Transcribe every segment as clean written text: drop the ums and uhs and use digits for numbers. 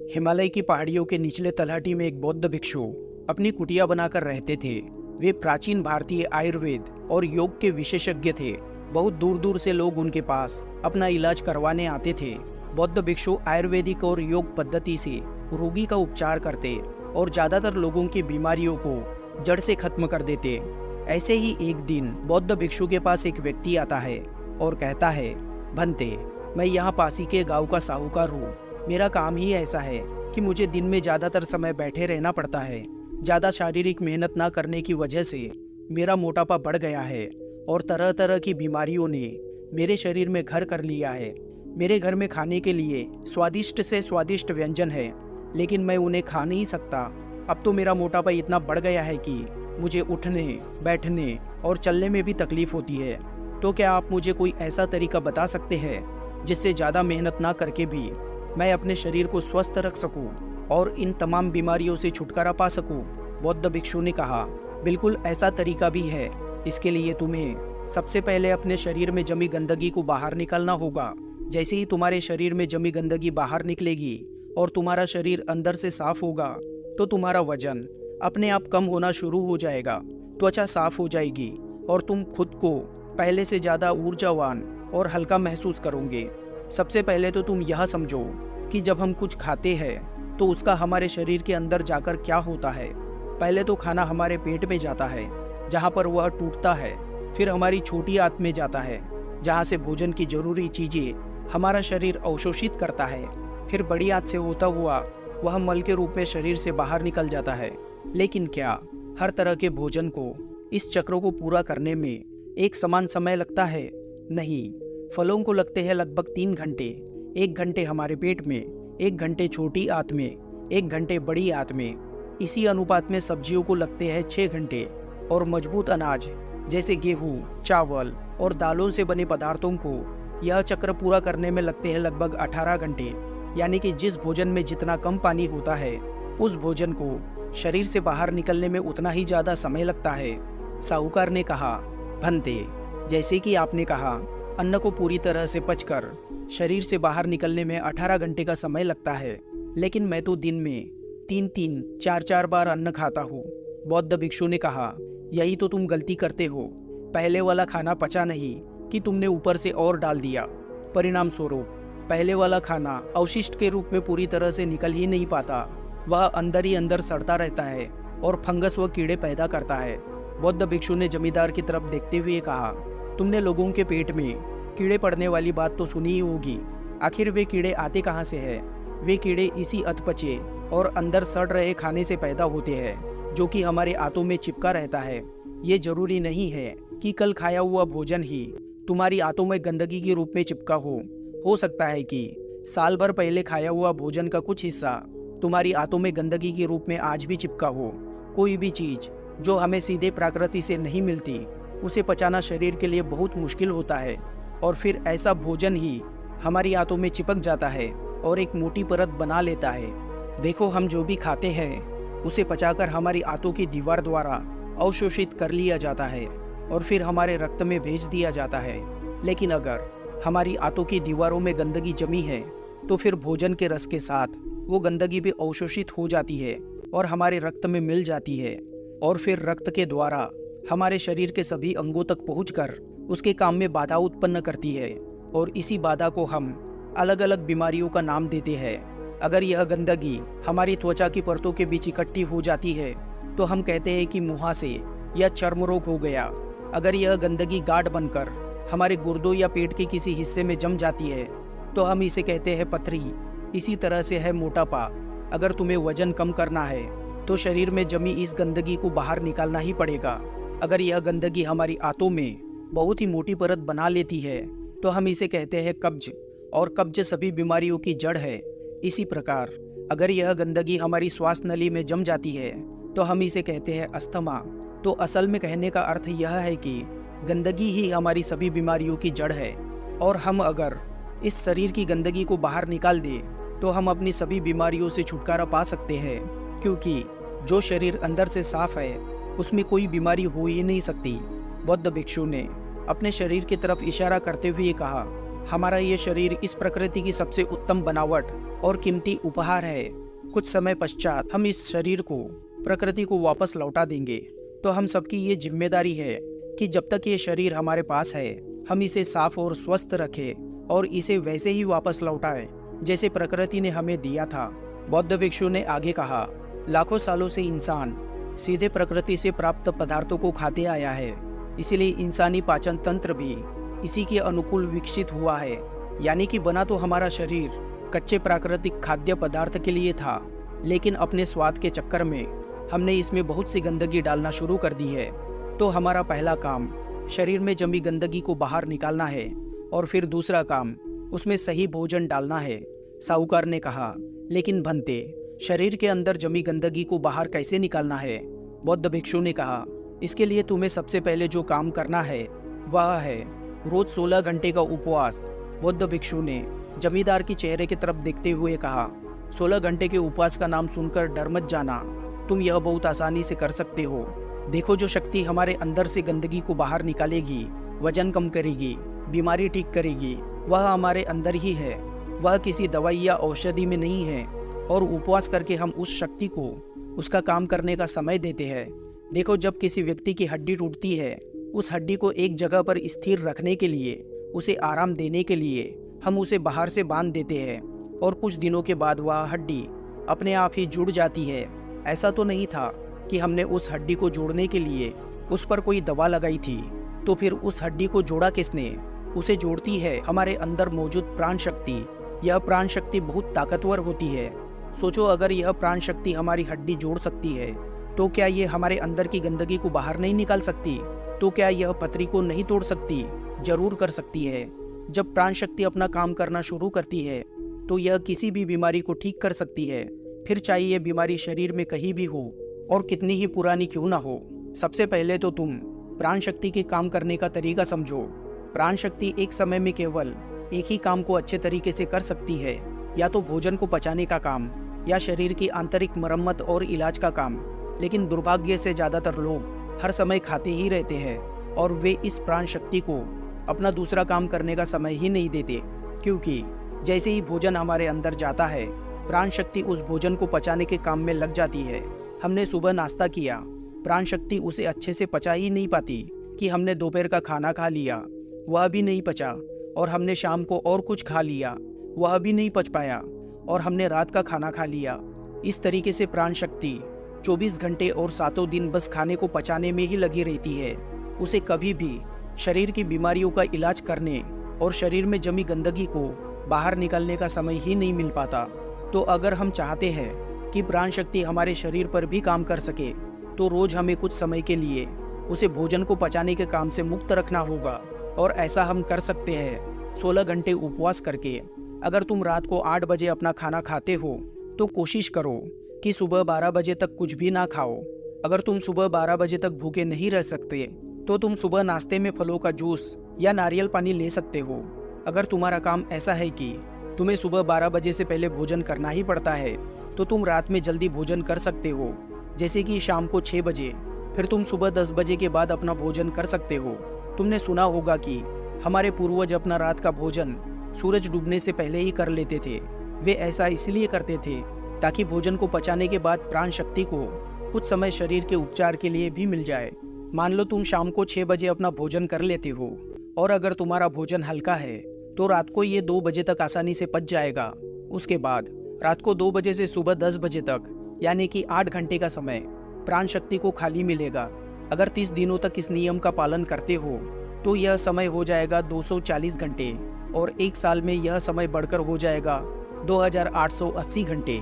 हिमालय की पहाड़ियों के निचले तलहटी में एक बौद्ध भिक्षु अपनी कुटिया बनाकर रहते थे। वे प्राचीन भारतीय आयुर्वेद और योग के विशेषज्ञ थे। बहुत दूर दूर से लोग उनके पास अपना इलाज करवाने आते थे। बौद्ध भिक्षु आयुर्वेदिक और योग पद्धति से रोगी का उपचार करते और ज्यादातर लोगों की बीमारियों को जड़ से खत्म कर देते। ऐसे ही एक दिन बौद्ध भिक्षु के पास एक व्यक्ति आता है और कहता है, भंते, मैं यहाँ पासी के गांव का साहूकार हूँ। मेरा काम ही ऐसा है कि मुझे दिन में ज्यादातर समय बैठे रहना पड़ता है। ज्यादा शारीरिक मेहनत ना करने की वजह से मेरा मोटापा बढ़ गया है और तरह तरह की बीमारियों ने मेरे शरीर में घर कर लिया है। मेरे घर में खाने के लिए स्वादिष्ट से स्वादिष्ट व्यंजन है, लेकिन मैं उन्हें खा नहीं सकता। अब तो मेरा मोटापा इतना बढ़ गया है कि मुझे उठने, बैठने और चलने में भी तकलीफ होती है। तो क्या आप मुझे कोई ऐसा तरीका बता सकते हैं जिससे ज़्यादा मेहनत ना करके भी मैं अपने शरीर को स्वस्थ रख सकूं और इन तमाम बीमारियों से छुटकारा पा सकूं? बौद्ध भिक्षु ने कहा, बिल्कुल ऐसा तरीका भी है। इसके लिए तुम्हें सबसे पहले अपने शरीर में जमी गंदगी को बाहर निकालना होगा। जैसे ही तुम्हारे शरीर में जमी गंदगी बाहर निकलेगी और तुम्हारा शरीर अंदर से साफ होगा तो तुम्हारा वजन अपने आप कम होना शुरू हो जाएगा, त्वचा साफ हो जाएगी और तुम खुद को पहले से ज़्यादा ऊर्जावान और हल्का महसूस करोगे। सबसे पहले तो तुम यह समझो कि जब हम कुछ खाते हैं तो उसका हमारे शरीर के अंदर जाकर क्या होता है। पहले तो खाना हमारे पेट में जाता है, जहाँ पर वह टूटता है। फिर हमारी छोटी आंत में जाता है, जहाँ से भोजन की जरूरी चीज़ें हमारा शरीर अवशोषित करता है। फिर बड़ी आंत से होता हुआ वह मल के रूप में शरीर से बाहर निकल जाता है। लेकिन क्या हर तरह के भोजन को इस चक्र को पूरा करने में एक समान समय लगता है? नहीं, फलों को लगते हैं लगभग 3 घंटे। 1 घंटे हमारे पेट में, 1 घंटे छोटी आंत में, 1 घंटे बड़ी आंत में। इसी अनुपात में सब्जियों को लगते हैं 6 घंटे और मजबूत अनाज जैसे गेहूँ, चावल और दालों से बने पदार्थों को यह चक्र पूरा करने में लगते हैं लगभग 18 घंटे। यानी कि जिस भोजन में जितना कम पानी होता है उस भोजन को शरीर से बाहर निकलने में उतना ही ज़्यादा समय लगता है। साहूकार ने कहा, भंते, जैसे कि आपने कहा, अन्न को पूरी तरह से पचकर शरीर से बाहर निकलने में 18 घंटे का समय लगता है, लेकिन मैं तो दिन में 3-3, 4-4 बार अन्न खाता हूँ। बौद्ध भिक्षु ने कहा, यही तो तुम गलती करते हो। पहले वाला खाना पचा नहीं कि तुमने ऊपर से और डाल दिया। परिणाम स्वरूप पहले वाला खाना अवशिष्ट के रूप में पूरी तरह से निकल ही नहीं पाता। वह अंदर ही अंदर सड़ता रहता है और फंगस व कीड़े पैदा करता है। बौद्ध भिक्षु ने जमींदार की तरफ देखते हुए कहा, तुमने लोगों के पेट में कीड़े पड़ने वाली बात तो सुनी ही होगी। आखिर वे कीड़े आते कहाँ से हैं? वे कीड़े इसी अधपचे और अंदर सड़ रहे खाने से पैदा होते हैं, जो कि हमारे आंतों में चिपका रहता है। ये जरूरी नहीं है कि कल खाया हुआ भोजन ही तुम्हारी आंतों में गंदगी के रूप में चिपका हो सकता है कि साल भर पहले खाया हुआ भोजन का कुछ हिस्सा तुम्हारी आंतों में गंदगी के रूप में आज भी चिपका हो। कोई भी चीज जो हमें सीधे प्रकृति से नहीं मिलती, उसे पचाना शरीर के लिए बहुत मुश्किल होता है और फिर ऐसा भोजन ही हमारी आंतों में चिपक जाता है और एक मोटी परत बना लेता है। देखो, हम जो भी खाते हैं उसे पचाकर हमारी आंतों की दीवार द्वारा अवशोषित कर लिया जाता है और फिर हमारे रक्त में भेज दिया जाता है। लेकिन अगर हमारी आंतों की दीवारों में गंदगी जमी है तो फिर भोजन के रस के साथ वो गंदगी भी अवशोषित हो जाती है और हमारे रक्त में मिल जाती है और फिर रक्त के द्वारा हमारे शरीर के सभी अंगों तक पहुंचकर उसके काम में बाधा उत्पन्न करती है और इसी बाधा को हम अलग अलग बीमारियों का नाम देते हैं। अगर यह गंदगी हमारी त्वचा की परतों के बीच इकट्ठी हो जाती है तो हम कहते हैं कि मुहासे या चर्म रोग हो गया। अगर यह गंदगी गाढ़ बनकर हमारे गुर्दों या पेट के किसी हिस्से में जम जाती है तो हम इसे कहते हैं पथरी। इसी तरह से है मोटापा। अगर तुम्हें वजन कम करना है तो शरीर में जमी इस गंदगी को बाहर निकालना ही पड़ेगा। अगर यह गंदगी हमारी आंतों में बहुत ही मोटी परत बना लेती है तो हम इसे कहते हैं कब्ज, और कब्ज सभी बीमारियों की जड़ है। इसी प्रकार अगर यह गंदगी हमारी श्वास नली में जम जाती है तो हम इसे कहते हैं अस्थमा। तो असल में कहने का अर्थ यह है कि गंदगी ही हमारी सभी बीमारियों की जड़ है और हम अगर इस शरीर की गंदगी को बाहर निकाल दें तो हम अपनी सभी बीमारियों से छुटकारा पा सकते हैं, क्योंकि जो शरीर अंदर से साफ है उसमें कोई बीमारी हो ही नहीं सकती। बौद्ध भिक्षु ने अपने शरीर की तरफ इशारा करते हुए कहा, हमारा ये शरीर इस प्रकृति की सबसे उत्तम बनावट और कीमती उपहार है। कुछ समय पश्चात हम इस शरीर को प्रकृति को वापस लौटा देंगे। तो हम सबकी ये जिम्मेदारी है कि जब तक ये शरीर हमारे पास है हम इसे साफ और स्वस्थ रखें और इसे वैसे ही वापस लौटाएं जैसे प्रकृति ने हमें दिया था। बौद्ध भिक्षु ने आगे कहा, लाखों सालों से इंसान सीधे प्रकृति से प्राप्त पदार्थों को खाते आया है, इसलिए इंसानी पाचन तंत्र भी इसी के अनुकूल विकसित हुआ है। यानी कि बना तो हमारा शरीर कच्चे प्राकृतिक खाद्य पदार्थ के लिए था, लेकिन अपने स्वाद के चक्कर में हमने इसमें बहुत सी गंदगी डालना शुरू कर दी है। तो हमारा पहला काम शरीर में जमी गंदगी को बाहर निकालना है और फिर दूसरा काम उसमें सही भोजन डालना है। साहूकार ने कहा, लेकिन भंते, शरीर के अंदर जमी गंदगी को बाहर कैसे निकालना है? बौद्ध भिक्षु ने कहा, इसके लिए तुम्हें सबसे पहले जो काम करना है वह है रोज 16 घंटे का उपवास। बौद्ध भिक्षु ने जमींदार की चेहरे की तरफ देखते हुए कहा, 16 घंटे के उपवास का नाम सुनकर डर मत जाना, तुम यह बहुत आसानी से कर सकते हो। देखो, जो शक्ति हमारे अंदर से गंदगी को बाहर निकालेगी, वजन कम करेगी, बीमारी ठीक करेगी, वह हमारे अंदर ही है। वह किसी दवाई या औषधि में नहीं है। और उपवास करके हम उस शक्ति को उसका काम करने का समय देते हैं। देखो, जब किसी व्यक्ति की हड्डी टूटती है, उस हड्डी को एक जगह पर स्थिर रखने के लिए, उसे आराम देने के लिए हम उसे बाहर से बांध देते हैं और कुछ दिनों के बाद वह हड्डी अपने आप ही जुड़ जाती है। ऐसा तो नहीं था कि हमने उस हड्डी को जोड़ने के लिए उस पर कोई दवा लगाई थी। तो फिर उस हड्डी को जोड़ा किसने? उसे जोड़ती है हमारे अंदर मौजूद प्राण शक्ति। यह प्राण शक्ति बहुत ताकतवर होती है। सोचो, अगर यह प्राण शक्ति हमारी हड्डी जोड़ सकती है तो क्या ये हमारे अंदर की गंदगी को बाहर नहीं निकाल सकती? तो क्या यह पथरी को नहीं तोड़ सकती? जरूर कर सकती है। जब प्राण शक्ति अपना काम करना शुरू करती है तो यह किसी भी बीमारी को ठीक कर सकती है, फिर चाहे ये बीमारी शरीर में कहीं भी हो और कितनी ही पुरानी क्यों ना हो। सबसे पहले तो तुम प्राण शक्ति के काम करने का तरीका समझो। प्राण शक्ति एक समय में केवल एक ही काम को अच्छे तरीके से कर सकती है, या तो भोजन को पचाने का काम या शरीर की आंतरिक मरम्मत और इलाज का काम। लेकिन दुर्भाग्य से ज़्यादातर लोग हर समय खाते ही रहते हैं और वे इस प्राण शक्ति को अपना दूसरा काम करने का समय ही नहीं देते, क्योंकि जैसे ही भोजन हमारे अंदर जाता है, प्राण शक्ति उस भोजन को पचाने के काम में लग जाती है। हमने सुबह नाश्ता किया, प्राण शक्ति उसे अच्छे से पचा ही नहीं पाती कि हमने दोपहर का खाना खा लिया, वह भी नहीं पचा। और हमने शाम को और कुछ खा लिया, वह भी नहीं पच पाया। और हमने रात का खाना खा लिया। इस तरीके से प्राण शक्ति 24 घंटे और 7 दिन बस खाने को पचाने में ही लगी रहती है। उसे कभी भी शरीर की बीमारियों का इलाज करने और शरीर में जमी गंदगी को बाहर निकालने का समय ही नहीं मिल पाता। तो अगर हम चाहते हैं कि प्राण शक्ति हमारे शरीर पर भी काम कर सके, तो रोज हमें कुछ समय के लिए उसे भोजन को पचाने के काम से मुक्त रखना होगा। और ऐसा हम कर सकते हैं 16 घंटे उपवास करके। अगर तुम रात को 8 बजे अपना खाना खाते हो तो कोशिश करो कि सुबह 12 बजे तक कुछ भी ना खाओ। अगर तुम सुबह 12 बजे तक भूखे नहीं रह सकते तो तुम सुबह नाश्ते में फलों का जूस या नारियल पानी ले सकते हो। अगर तुम्हारा काम ऐसा है कि तुम्हें सुबह 12 बजे से पहले भोजन करना ही पड़ता है, तो तुम रात में जल्दी भोजन कर सकते हो, जैसे कि शाम को 6 बजे। फिर तुम सुबह 10 बजे के बाद अपना भोजन कर सकते हो। तुमने सुना होगा कि हमारे पूर्वज अपना रात का भोजन सूरज डूबने से पहले ही कर लेते थे। वे ऐसा इसलिए करते थे ताकि भोजन को पचाने के बाद प्राण शक्ति को कुछ समय शरीर के उपचार के लिए भी मिल जाए। मान लो तुम शाम को 6 बजे अपना भोजन कर लेते हो, और अगर तुम्हारा भोजन हल्का है तो रात को ये 2 बजे तक आसानी से पच जाएगा। उसके बाद रात को 2 बजे से सुबह 10 बजे तक, यानी कि 8 घंटे का समय प्राण शक्ति को खाली मिलेगा। अगर 30 दिनों तक इस नियम का पालन करते हो तो यह समय हो जाएगा 240 घंटे, और 1 साल में यह समय बढ़कर हो जाएगा 2880 घंटे।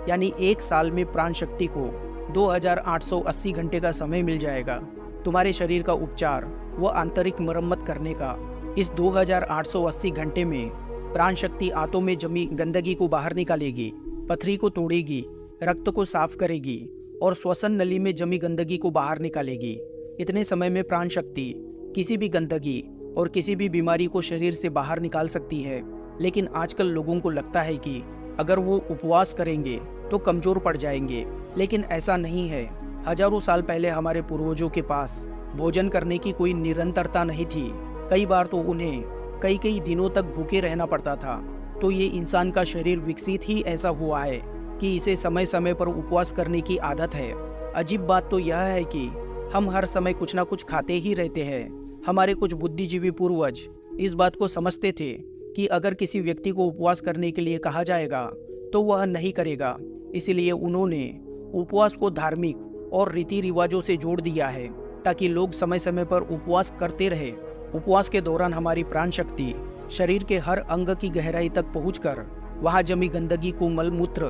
यानी 1 साल में प्राण शक्ति को 2880 घंटे का समय मिल जाएगा तुम्हारे शरीर का उपचार व आंतरिक मरम्मत करने का। इस 2880 घंटे में प्राण शक्ति आंतों में जमी गंदगी को बाहर निकालेगी, पथरी को तोड़ेगी, रक्त को साफ करेगी और श्वसन नली में जमी गंदगी को बाहर निकालेगी। इतने समय में प्राण शक्ति किसी भी गंदगी और किसी भी बीमारी को शरीर से बाहर निकाल सकती है। लेकिन आजकल लोगों को लगता है कि अगर वो उपवास करेंगे तो कमजोर पड़ जाएंगे, लेकिन ऐसा नहीं है। हजारों साल पहले हमारे पूर्वजों के पास भोजन करने की कोई निरंतरता नहीं थी। कई बार तो उन्हें कई कई दिनों तक भूखे रहना पड़ता था। तो ये इंसान का शरीर विकसित ही ऐसा हुआ है कि इसे समय समय पर उपवास करने की आदत है। अजीब बात तो यह है कि हम हर समय कुछ ना कुछ खाते ही रहते हैं। हमारे कुछ बुद्धिजीवी पूर्वज इस बात को समझते थे कि अगर किसी व्यक्ति को उपवास करने के लिए कहा जाएगा तो वह नहीं करेगा, इसलिए उन्होंने उपवास को धार्मिक और रीति रिवाजों से जोड़ दिया है ताकि लोग समय समय पर उपवास करते रहे। उपवास के दौरान हमारी प्राण शक्ति शरीर के हर अंग की गहराई तक पहुंचकर वहां जमी गंदगी को मलमूत्र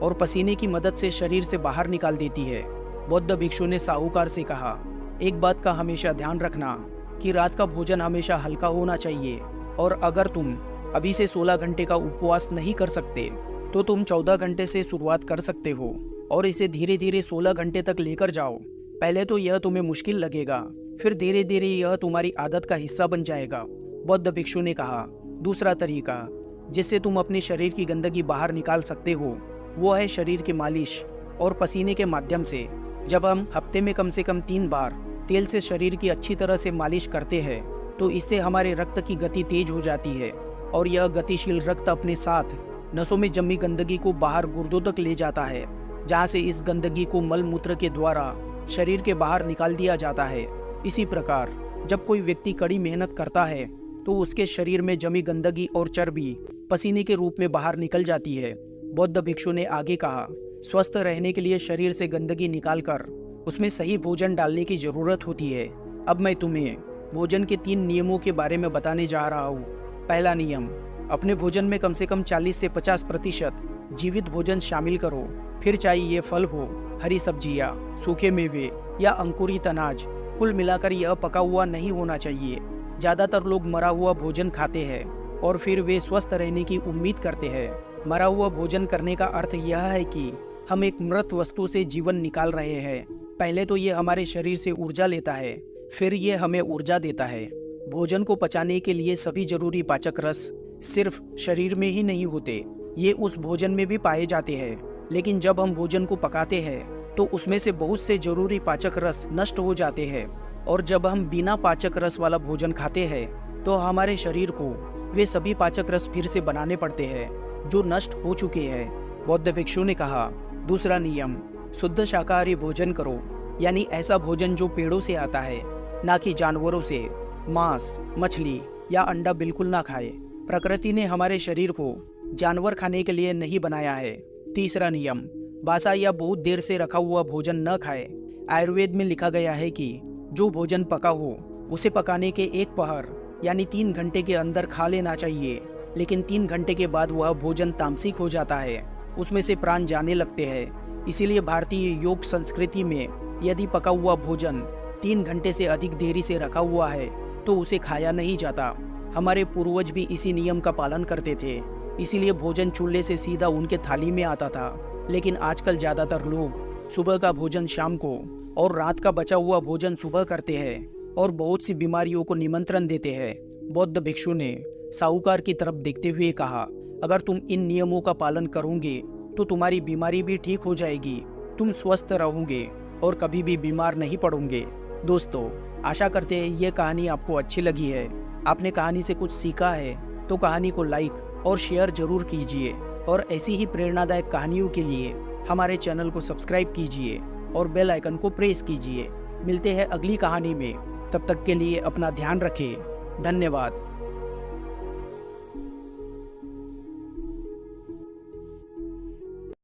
और पसीने की मदद से शरीर से बाहर निकाल देती है। बौद्ध भिक्षु ने साहूकार से कहा, एक बात का हमेशा ध्यान रखना कि रात का भोजन हमेशा हल्का होना चाहिए, और अगर तुम अभी से 16 घंटे का उपवास नहीं कर सकते तो तुम 14 घंटे से शुरुआत कर सकते हो और इसे धीरे धीरे 16 घंटे तक लेकर जाओ। पहले तो यह तुम्हें मुश्किल लगेगा, फिर धीरे धीरे यह तुम्हारी आदत का हिस्सा बन जाएगा। बौद्ध भिक्षु ने कहा, दूसरा तरीका जिससे तुम अपने शरीर की गंदगी बाहर निकाल सकते हो वो है शरीर की मालिश और पसीने के माध्यम से। जब हम हफ्ते में कम से कम 3 बार तेल से शरीर की अच्छी तरह से मालिश करते हैं तो इससे हमारे रक्त की गति तेज हो जाती है और यह गतिशील रक्त अपने साथ नसों में जमी गंदगी को बाहर गुर्दों तक ले जाता है, जहाँ से इस गंदगी को मल मूत्र के द्वारा शरीर के बाहर निकाल दिया जाता है। इसी प्रकार जब कोई व्यक्ति कड़ी मेहनत करता है तो उसके शरीर में जमी गंदगी और चर्बी पसीने के रूप में बाहर निकल जाती है। बौद्ध भिक्षु ने आगे कहा, स्वस्थ रहने के लिए शरीर से गंदगी निकालकर उसमें सही भोजन डालने की जरूरत होती है। अब मैं तुम्हें भोजन के 3 नियमों के बारे में बताने जा रहा हूँ। पहला नियम, अपने भोजन में कम से कम 40 से 50% जीवित भोजन शामिल करो। फिर चाहे ये फल हो, हरी सब्जियाँ, सूखे मेवे या अंकुरित अनाज, कुल मिलाकर यह पका हुआ नहीं होना चाहिए। ज्यादातर लोग मरा हुआ भोजन खाते हैं और फिर वे स्वस्थ रहने की उम्मीद करते हैं। मरा हुआ भोजन करने का अर्थ यह है कि हम एक मृत वस्तु से जीवन निकाल रहे हैं। पहले तो ये हमारे शरीर से ऊर्जा लेता है, फिर ये हमें ऊर्जा देता है। भोजन को पचाने के लिए सभी जरूरी पाचक रस सिर्फ शरीर में ही नहीं होते, ये उस भोजन में भी पाए जाते हैं। लेकिन जब हम भोजन को पकाते हैं तो उसमें से बहुत से जरूरी पाचक रस नष्ट हो जाते हैं, और जब हम बिना पाचक रस वाला भोजन खाते हैं तो हमारे शरीर को वे सभी पाचक रस फिर से बनाने पड़ते हैं जो नष्ट हो चुके हैं। बौद्ध भिक्षु ने कहा, दूसरा नियम, शुद्ध शाकाहारी भोजन करो, यानी ऐसा भोजन जो पेड़ों से आता है, ना कि जानवरों से। मांस, मछली या अंडा बिल्कुल ना खाए। प्रकृति ने हमारे शरीर को जानवर खाने के लिए नहीं बनाया है। तीसरा नियम, बासा या बहुत देर से रखा हुआ भोजन न खाए। आयुर्वेद में लिखा गया है कि जो भोजन पका हो उसे पकाने के 1 पहर यानी 3 घंटे के अंदर खा लेना चाहिए, लेकिन 3 घंटे के बाद वह भोजन तामसिक हो जाता है, उसमें से प्राण जाने लगते हैं। इसीलिए भारतीय योग संस्कृति में यदि पका हुआ भोजन 3 घंटे से अधिक देरी से रखा हुआ है तो उसे खाया नहीं जाता। हमारे पूर्वज भी इसी नियम का पालन करते थे, इसीलिए भोजन चूल्हे से सीधा उनके थाली में आता था। लेकिन आजकल ज्यादातर लोग सुबह का भोजन शाम को और रात का बचा हुआ भोजन सुबह करते हैं और बहुत सी बीमारियों को निमंत्रण देते हैं। बौद्ध भिक्षु ने साहूकार की तरफ देखते हुए कहा, अगर तुम इन नियमों का पालन करोगे तो तुम्हारी बीमारी भी ठीक हो जाएगी, तुम स्वस्थ रहोगे और कभी भी बीमार नहीं पड़ोगे। दोस्तों, आशा करते हैं ये कहानी आपको अच्छी लगी है। आपने कहानी से कुछ सीखा है तो कहानी को लाइक और शेयर जरूर कीजिए, और ऐसी ही प्रेरणादायक कहानियों के लिए हमारे चैनल को सब्सक्राइब कीजिए और बेल आइकन को प्रेस कीजिए। मिलते हैं अगली कहानी में, तब तक के लिए अपना ध्यान रखें। धन्यवाद।